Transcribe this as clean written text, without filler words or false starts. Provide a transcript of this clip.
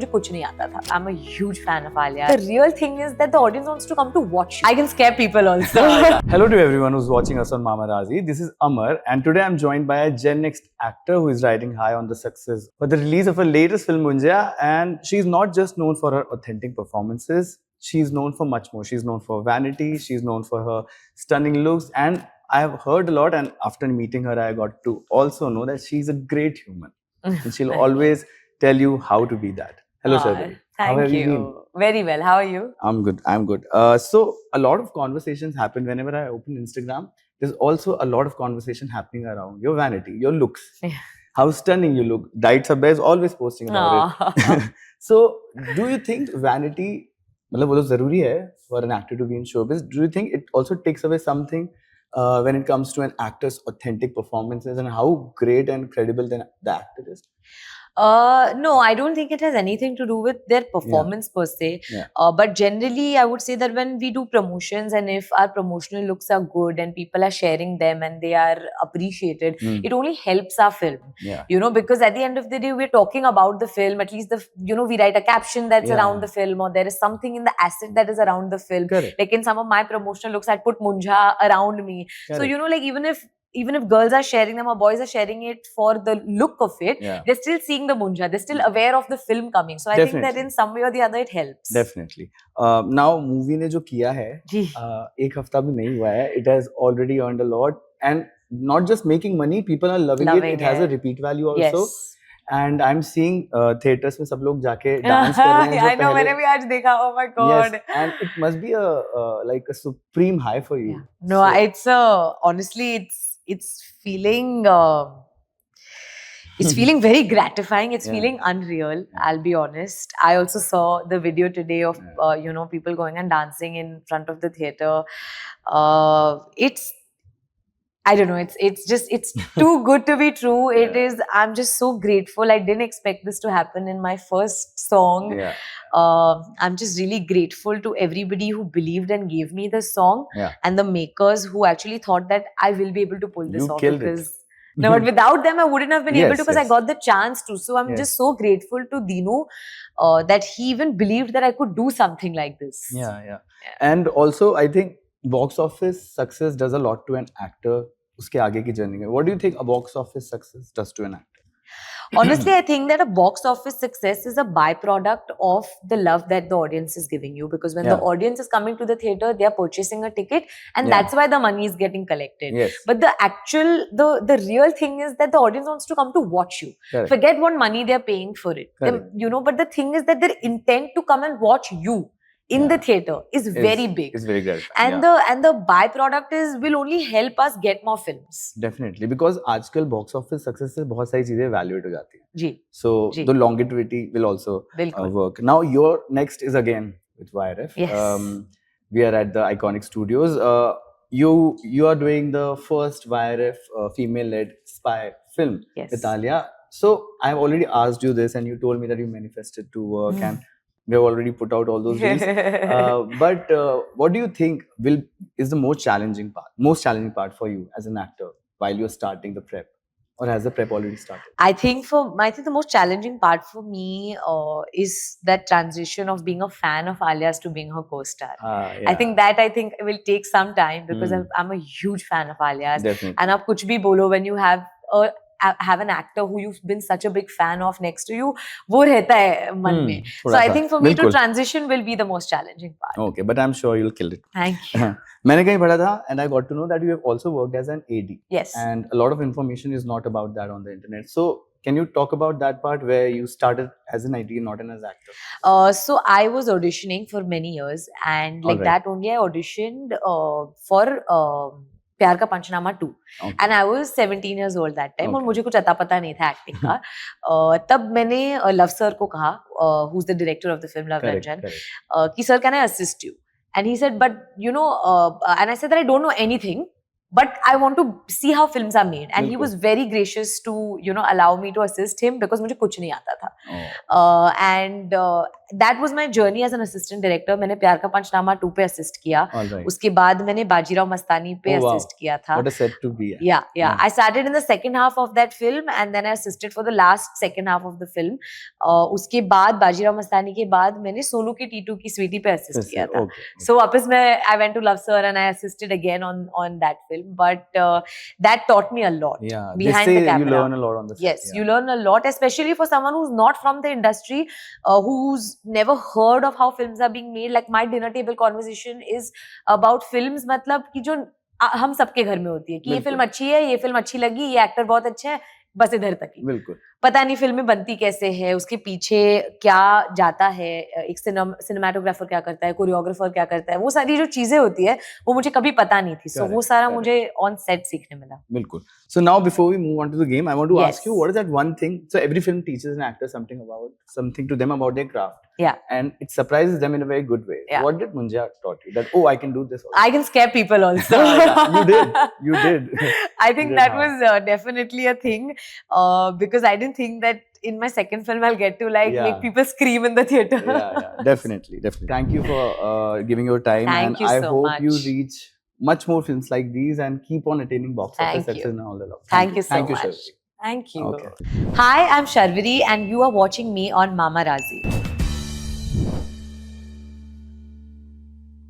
मुझे कुछ नहीं आता था. I'm a huge fan of Alia. The real thing is that the audience wants to come to watch you. I can scare people also. Hello to everyone who's watching us on Mamarazzi. This is Amar, and today I'm joined by a Gen Next actor who is riding high on the success for the release of her latest film Munja, and she's not just known for her authentic performances. She's known for much more. She's known for vanity. She's known for her stunning looks, and I have heard a lot. And after meeting her, I got to also know that she's a great human, and she'll always tell you how to be that. Hello, Shardavi. How have you been? Very well. How are you? I'm good. I'm good. So a lot of conversations happen whenever I open Instagram. There's also a lot of conversation happening around your vanity, your looks, how stunning you look. Diet Sabba is always posting about it. So, do you think vanity, मतलब वो तो जरूरी है for an actor to be in showbiz? Do you think it also takes away something when it comes to an actor's authentic performances and how great and credible the actor is? No, I don't think it has anything to do with their performance per se. But generally, I would say that when we do promotions and if our promotional looks are good and people are sharing them and they are appreciated, it only helps our film. You know, because at the end of the day, we're talking about the film. At least we write a caption that's around the film, or there is something in the asset that is around the film. Like in some of my promotional looks, I'd put Munja around me. So like even if girls are sharing them or boys are sharing it for the look of it, they're still seeing the Munja. They're still aware of the film coming. So I think that in some way or the other, it helps. Definitely. Now, movie ने जो किया है, एक हफ्ता भी नहीं हुआ है. It has already earned a lot, and not just making money, people are loving it. It has a repeat value also. And I'm seeing theaters में सब लोग जाके dance कर रहे हैं. I know, मैंने भी आज देखा. Oh my God. Yes, and it must be like a supreme high for you. No, it's honestly, it's feeling it's feeling very gratifying. It's feeling unreal. I'll be honest. I also saw the video today of people going and dancing in front of the theater. I don't know. It's too good to be true. It is. I'm just so grateful. I didn't expect this to happen in my first song. I'm just really grateful to everybody who believed and gave me the song, and the makers who actually thought that I will be able to pull this off. Because no, but without them, I wouldn't have been able to, because I got the chance to. So I'm just so grateful to Dinu that he even believed that I could do something like this. Yeah. And also, I think box office success does a lot to an actor. उसके आगे की journey में. What do you think a box office success does to an actor? Honestly, I think that a box office success is a byproduct of the love that the audience is giving you. Because when the audience is coming to the theater, they are purchasing a ticket, and that's why the money is getting collected. But the real thing is that the audience wants to come to watch you. Forget what money they are paying for it. But the thing is that their intent to come and watch you in the theater is very big. It's very gratifying. And the byproduct will only help us get more films. Definitely, because आजकल box office success से बहुत सारी चीजें evaluate हो जाती हैं. जी. So the longevity will also work. Now your next is again with YRF. Yes. We are at the Iconic Studios. You are doing the first YRF female-led spy film with Alia. So I've already asked you this, and you told me that you manifested to work and we have already put out all those reels. But what do you think is the most challenging part for you as an actor while you're starting the prep, or has the prep already started? I think the most challenging part for me is that transition of being a fan of Alia's to being her co-star. I think it will take some time, because I'm a huge fan of Alia's. Definitely. And आप कुछ भी बोलो, when you have an actor who you've been such a big fan of next to you, वो रहता है मन में. So I think for me to transition will be the most challenging part. Okay, but I'm sure you'll kill it. Thank you. मैंने कहीं पढ़ा था, and I got to know that you have also worked as an AD. Yes. And a lot of information is not about that on the internet. So can you talk about that part where you started as an AD, not as an actor? So I was auditioning for many years, and that only I auditioned for प्यार का पंचनामा 2. And I was 17 years old that time. और मुझे कुछ अता पता नहीं था acting का. तब मैंने लव सर को कहा, who's the director of the film, Love Ranjan, कि sir, can I assist you? And he said, but and I said that I don't know anything, but I want to see how films are made. And he was very gracious to, allow me to assist him, because मुझे कुछ नहीं आता था. And that was my journey as an assistant director. मैंने प्यार का पंचनामा 2 पे assist किया. All right. उसके बाद मैंने बाजीराव मस्तानी पे Oh, wow. assist किया था. What a set to be. Yeah. I started in the second half of that film and then I assisted for the last second half of the film. उसके बाद बाजीराव मस्तानी के बाद मैंने सोनू की टीटू की स्वीटी पे assist किया था. Okay. So वापस मैं I went to Love Sir and I assisted again on that film. But that taught me a lot. Yeah. Behind they say the camera. you learn a lot on the set. Yes, you learn a lot, especially for someone who's not from the industry, who's never heard of how films are being made. Like my dinner table conversation is about films, मतलब कि जो हम सबके घर में होती है कि ये बिल्कुल. फिल्म अच्छी है, ये फिल्म अच्छी लगी, ये एक्टर बहुत अच्छा है, बस इधर तक ही. बिल्कुल. पता नहीं फिल्में बनती कैसे है, उसके पीछे क्या जाता है, एक सिनेमाटोग्राफर क्या करता है, कोरियोग्राफर क्या करता है, वो सारी जो चीजें होती है वो मुझे कभी पता नहीं थी. सो वो सारा मुझे ऑन सेट सीखने मिला. बिल्कुल. So now before we move on to the game, I want to Yes. ask you, what is that one thing? So every film teaches an actor something to them about their craft. Yeah. And it surprises them in a very good way. Yeah. What did Munja taught you? That, oh, I can do this also. I can scare people also. Yeah, you did. I think did that how? was definitely a thing because I didn't think that in my second film I'll get to like Yeah. make people scream in the theater. Yeah, definitely. Thank you for giving your time. Thank and you I so hope much. you reach much more films like these and keep on attaining box office Thank success you. and all the love. Thank you so Thank you, much. Sharvi. Thank you. Okay. Hi, I'm Sharviri and you are watching me on Mama Razi.